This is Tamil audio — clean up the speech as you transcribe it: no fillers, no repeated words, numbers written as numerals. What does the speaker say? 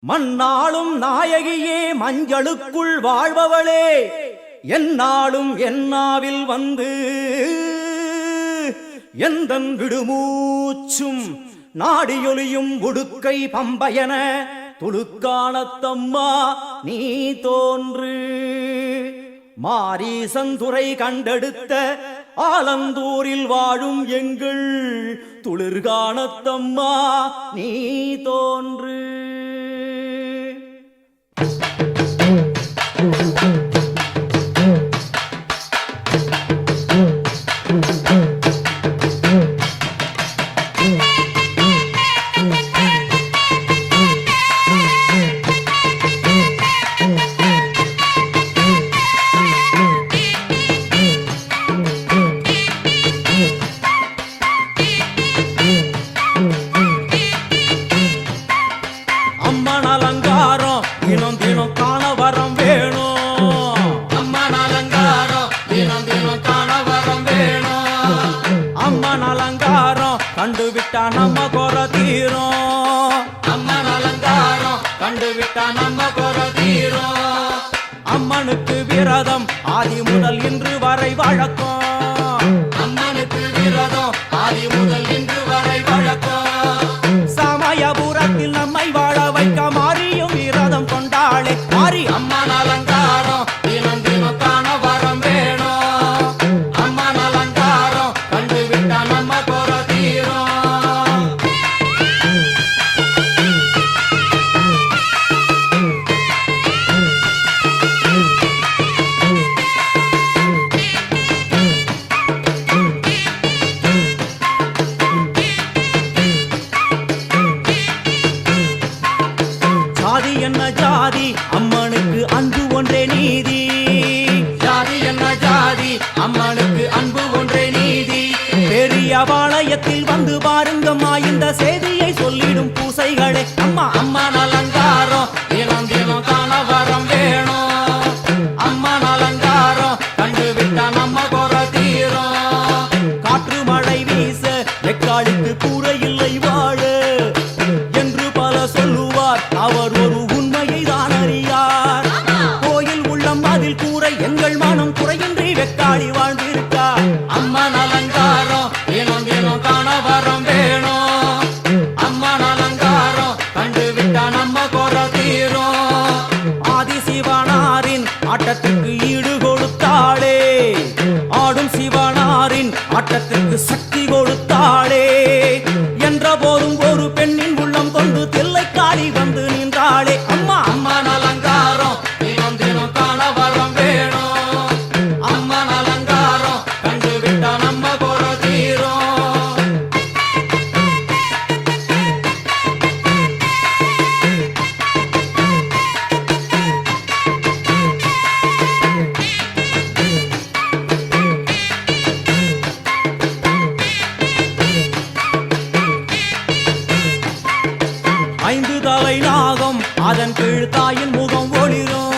மண்ணாளும் நாயகியே மஞ்சளுக்குள் வாழ்பவளே என்னாலும் என்னாவில் வந்து எந்தன் விடுமூச்சும் நாடியொலியும் உடுக்கை பம்பயன துளுக்கானத்தம்மா நீ தோன்று மாரீசந்துரை கண்டெடுத்த ஆலந்தூரில் வாழும் எங்கள் துளிர்கானத்தம்மா நீ தோன்று. அம்மன் அலங்காரம் தினம் தினம் காண வரம் வேணும். அம்மன் அலங்காரம் தினம் தினம் காண வரம் வேணும். அம்மன் அலங்காரம் கண்டுவிட்டா நம்ம குறை தீரும். அம்மன் அலங்காரம் கண்டுவிட்டா நம்ம குறை தீரும். அம்மனுக்கு விரதம் ஆதி முதல் இன்று வரை வழக்கம். அம்மனுக்கு விரதம் ஆதி முதல் இன்று வரை வழக்கம். சமயபுரத்தில் நம்மை வாழ வைக்க மாறியும் விரதம் கொண்டாளே மாறி அம்மன் அலங்காரம் தினம் தினம் காண வரம் வேணும். அம்மன் அலங்காரம் கண்டுவிட்டா நம்ம குறை தீரும். ஜாதி என்ன ஜாதி அம்மனுக்கு அன்பு ஒன்றே நீதி. ஜாதி என்ன ஜாதி அம்மனுக்கு அன்பு ஒன்றே நீதி. பெரிய பாளையத்தில் வந்து பாருங்கம்மா இந்த செய்தியை சொல்லிடும் பூசைகளே. அம்மா அம்மன் அலங்காரம் தினம் தினம் காண வரம் வேணும். அம்மன் அலங்காரம் கண்டுவிட்டா நம்ம குறை தீரும். காற்று மழை வீச வெக்காளிக்கு கூரை இல்லை வாழ என்று பல சொல்லுவார். அவர் ஒரு உண்மையை தான் அறியார். கோயில் உள்ளம் அதில் கூரை எங்கள் மனம் குறையின்றி வெக்காளி வாழ்ந்திருக்கார். அம்மன் அலங்காரம் தினம் தினம் காண வரம் வேணும். அம்மன் அலங்காரம் கண்டுவிட்டா நம்ம குறை தீரும். ஆதி சிவனாரின் ஆட்டத்துக்கு ஈடு கொடுத்தாளே. ஆடும் சிவனாரின் ஆட்டத்துக்கு சக்தி கொடுத்தாளே. என்ற போதும் ஒரு பெண்ணின் உள்ளம் கொண்டு தில்லைக்காளி வந்து நின்றாளே. அம்மா அம்மன் அலங்காரம் தினம் தினம் காண வரம் வேணும். அம்மன் அலங்காரம் கண்டுவிட்டா நம்ம குறை தீரும். ஐந்து தலை நாகம் அதன் கீழ் தாயின் முகம் ஒளிரும்.